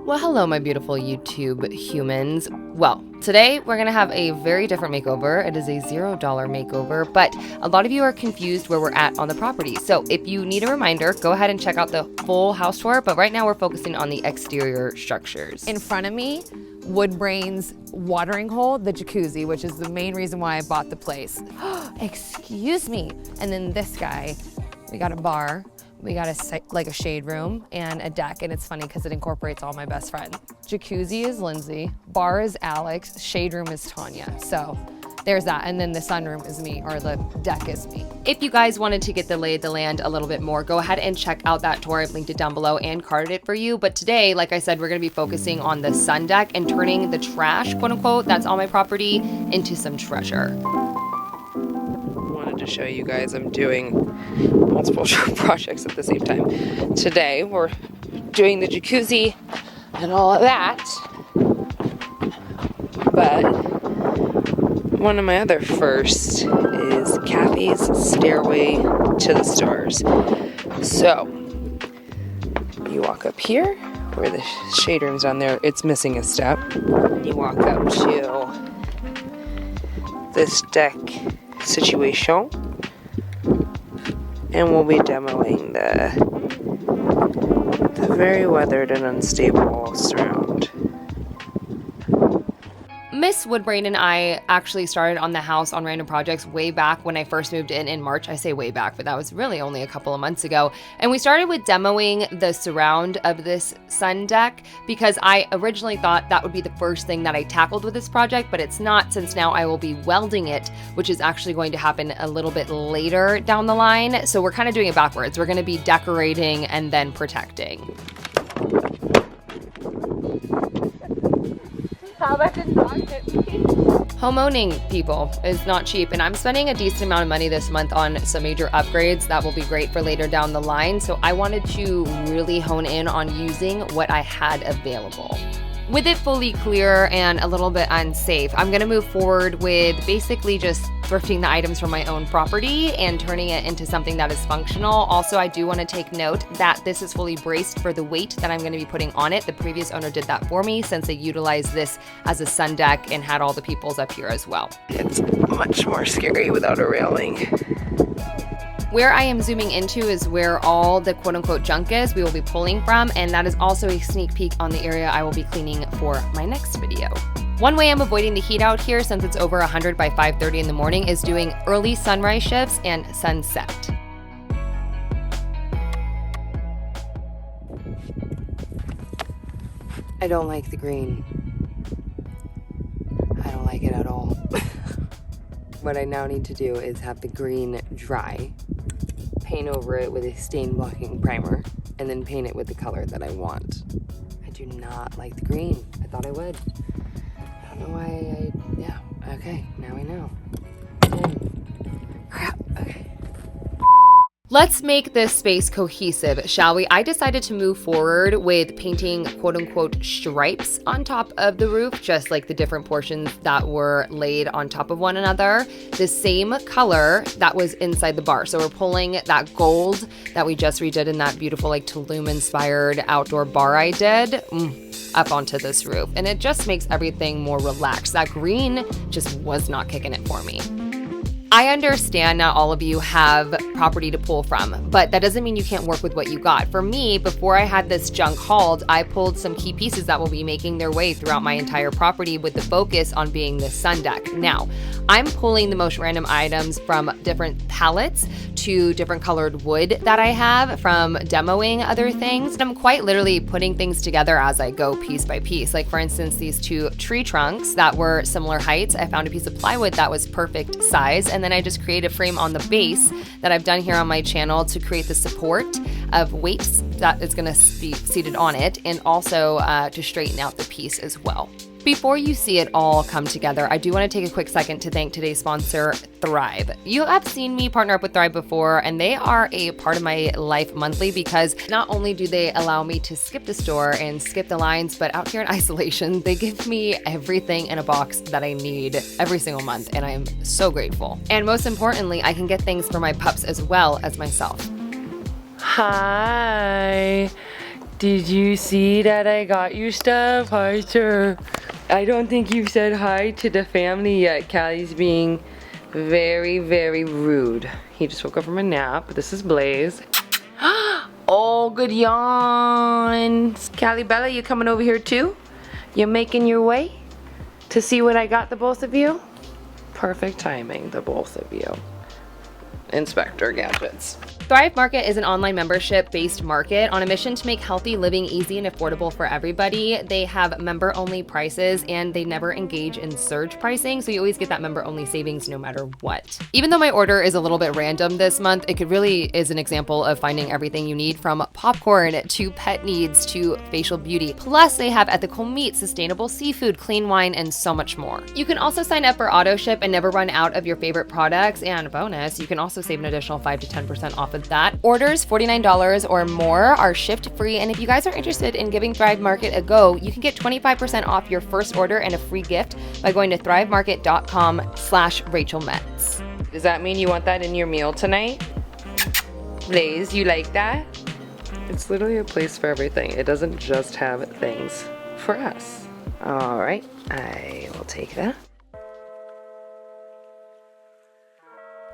Well, hello, my beautiful YouTube humans. Well, today we're going to have a very different makeover. It is a $0 makeover, but a lot of you are confused where we're at on the property. So if you need a reminder, go ahead and check out the full house tour, but right now we're focusing on the exterior structures. In front of me, Woodbrain's watering hole, the jacuzzi, which is the main reason why I bought the place. Excuse me. And then this guy, we got a bar. We got a shade room and a deck, and it's funny because it incorporates all my best friends. Jacuzzi is Lindsay, bar is Alex, shade room is Tanya. So there's that, and then the sunroom is me, or the deck is me. If you guys wanted to get the lay of the land a little bit more, go ahead and check out that tour. I've linked it down below and carded it for you. But today, like I said, we're gonna be focusing on the sun deck and turning the trash, quote unquote, that's on my property into some treasure. To show you guys I'm doing multiple projects at the same time. Today we're doing the jacuzzi and all of that, but one of my other firsts is Kathy's Stairway to the Stars. So you walk up here where the shade room's on there, it's missing a step. You walk up to this deck situation, and we'll be demoing the very weathered and unstable surround. Miss Woodbrain and I actually started on the house on random projects way back when I first moved in March. I say way back, but that was really only a couple of months ago. And we started with demoing the surround of this sun deck because I originally thought that would be the first thing that I tackled with this project, but it's not, since now I will be welding it, which is actually going to happen a little bit later down the line. So we're kind of doing it backwards. We're going to be decorating and then protecting. How that did not hit me. Homeowning, people, is not cheap, and I'm spending a decent amount of money this month on some major upgrades that will be great for later down the line, so I wanted to really hone in on using what I had available. With it fully clear and a little bit unsafe, I'm going to move forward with basically just thrifting the items from my own property and turning it into something that is functional. Also, I do want to take note that this is fully braced for the weight that I'm going to be putting on it. The previous owner did that for me since they utilized this as a sun deck and had all the peoples up here as well. It's much more scary without a railing. Where I am zooming into is where all the quote-unquote junk is we will be pulling from, and that is also a sneak peek on the area I will be cleaning for my next video. One way I'm avoiding the heat out here, since it's over 100 by 5:30 in the morning, is doing early sunrise shifts and sunset. I don't like the green. I don't like it at all. What I now need to do is have the green dry, paint over it with a stain blocking primer, and then paint it with the color that I want. I do not like the green. I thought I would. I don't know why yeah, okay, now I know. Crap, okay. Let's make this space cohesive, shall we? I decided to move forward with painting quote-unquote stripes on top of the roof, just like the different portions that were laid on top of one another, the same color that was inside the bar. So we're pulling that gold that we just redid in that beautiful like Tulum-inspired outdoor bar I did up onto this roof. And it just makes everything more relaxed. That green just was not kicking it for me. I understand not all of you have property to pull from, but that doesn't mean you can't work with what you got. For me, before I had this junk hauled, I pulled some key pieces that will be making their way throughout my entire property with the focus on being the sun deck. Now, I'm pulling the most random items from different pallets to different colored wood that I have from demoing other things. And I'm quite literally putting things together as I go piece by piece. Like for instance, these two tree trunks that were similar heights. I found a piece of plywood that was perfect size, and then I just created a frame on the base that I've done here on my channel to create the support of weights that is going to be seated on it, and also to straighten out the piece as well. Before you see it all come together, I do want to take a quick second to thank today's sponsor, Thrive. You have seen me partner up with Thrive before, and they are a part of my life monthly because not only do they allow me to skip the store and skip the lines, but out here in isolation, they give me everything in a box that I need every single month, and I am so grateful. And most importantly, I can get things for my pups as well as myself. Hi. Did you see that I got you stuff? Hi, sir. I don't think you've said hi to the family yet. Callie's being very, very rude. He just woke up from a nap. This is Blaze. Oh, good yawn. Callie Bella, you coming over here too? You making your way to see what I got the both of you? Perfect timing, the both of you. Inspector Gadgets. Thrive Market is an online membership-based market on a mission to make healthy living easy and affordable for everybody. They have member-only prices and they never engage in surge pricing, so you always get that member-only savings no matter what. Even though my order is a little bit random this month, it really is an example of finding everything you need, from popcorn to pet needs to facial beauty. Plus, they have ethical meat, sustainable seafood, clean wine, and so much more. You can also sign up for auto ship and never run out of your favorite products, and bonus, you can also save an additional 5 to 10% off of that. Orders $49 or more are shipped free, and if you guys are interested in giving Thrive Market a go, you can get 25% off your first order and a free gift by going to thrivemarket.com/Rachel Metz. Does that mean you want that in your meal tonight? Blaze, you like that? It's literally a place for everything. It doesn't just have things for us. All right, I will take that.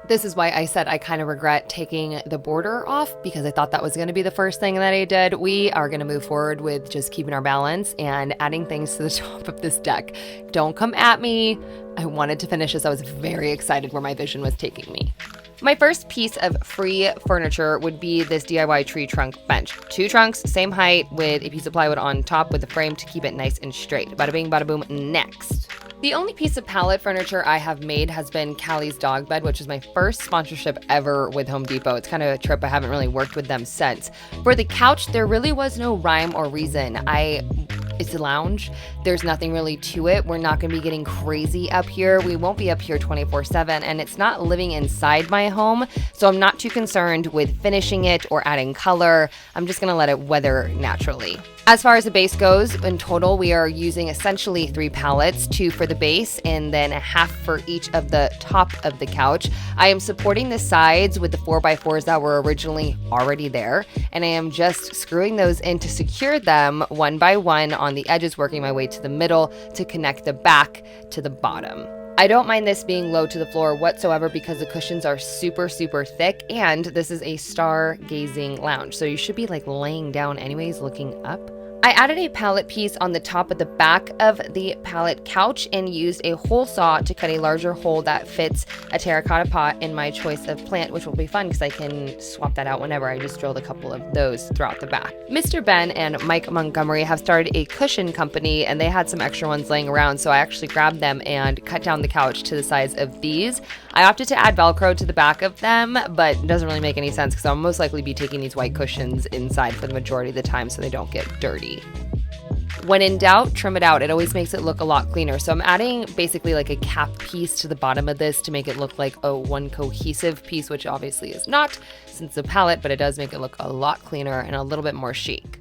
This is why I said I kind of regret taking the border off, because I thought that was going to be the first thing that I did. We are going to move forward with just keeping our balance and adding things to the top of this deck. Don't come at me. I wanted to finish this. I was very excited where my vision was taking me. My first piece of free furniture would be this DIY tree trunk bench. 2 trunks, same height, with a piece of plywood on top with a frame to keep it nice and straight. Bada bing, bada boom, next. The only piece of pallet furniture I have made has been Callie's dog bed, which is my first sponsorship ever with Home Depot. It's kind of a trip. I haven't really worked with them since. For the couch, there really was no rhyme or reason. It's a lounge. There's nothing really to it. We're not going to be getting crazy up here. We won't be up here 24/7, and it's not living inside my home, so I'm not too concerned with finishing it or adding color. I'm just going to let it weather naturally. As far as the base goes, in total, we are using essentially 3 pallets, 2 for the base and then a half for each of the top of the couch. I am supporting the sides with the 4x4s that were originally already there, and I am just screwing those in to secure them one by one on the edges, working my way to the middle to connect the back to the bottom. I don't mind this being low to the floor whatsoever because the cushions are super, super thick, and this is a stargazing lounge, so you should be like laying down anyways, looking up. I added a pallet piece on the top of the back of the pallet couch and used a hole saw to cut a larger hole that fits a terracotta pot in my choice of plant, which will be fun because I can swap that out whenever. I just drilled a couple of those throughout the back. Mr. Ben and Mike Montgomery have started a cushion company, and they had some extra ones laying around, so I actually grabbed them and cut down the couch to the size of these. I opted to add Velcro to the back of them, but it doesn't really make any sense because I'll most likely be taking these white cushions inside for the majority of the time so they don't get dirty. When in doubt, trim it out. It always makes it look a lot cleaner. So I'm adding basically like a cap piece to the bottom of this to make it look like a one cohesive piece, which obviously is not since it's a pallet, but it does make it look a lot cleaner and a little bit more chic.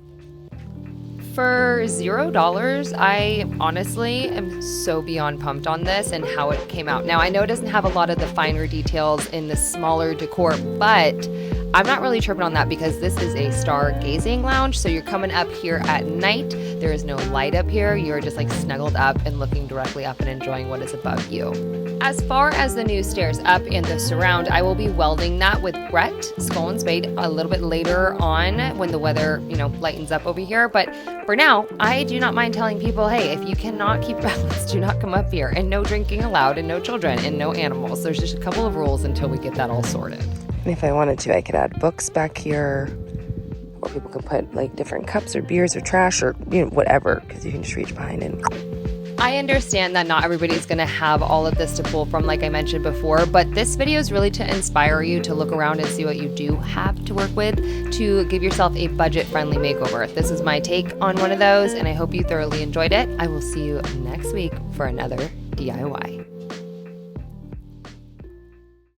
For $0, I honestly am so beyond pumped on this and how it came out. Now, I know it doesn't have a lot of the finer details in the smaller decor, but I'm not really tripping on that because this is a stargazing lounge. So you're coming up here at night. There is no light up here. You're just like snuggled up and looking directly up and enjoying what is above you. As far as the new stairs up and the surround, I will be welding that with Brett Skull and Spade a little bit later on when the weather, lightens up over here. But for now, I do not mind telling people, hey, if you cannot keep balance, do not come up here. And no drinking allowed, and no children, and no animals. There's just a couple of rules until we get that all sorted. And if I wanted to, I could add books back here, or people could put like different cups or beers or trash or whatever, because you can just reach behind and. I understand that not everybody's going to have all of this to pull from, like I mentioned before, but this video is really to inspire you to look around and see what you do have to work with to give yourself a budget-friendly makeover. This is my take on one of those, and I hope you thoroughly enjoyed it. I will see you next week for another DIY.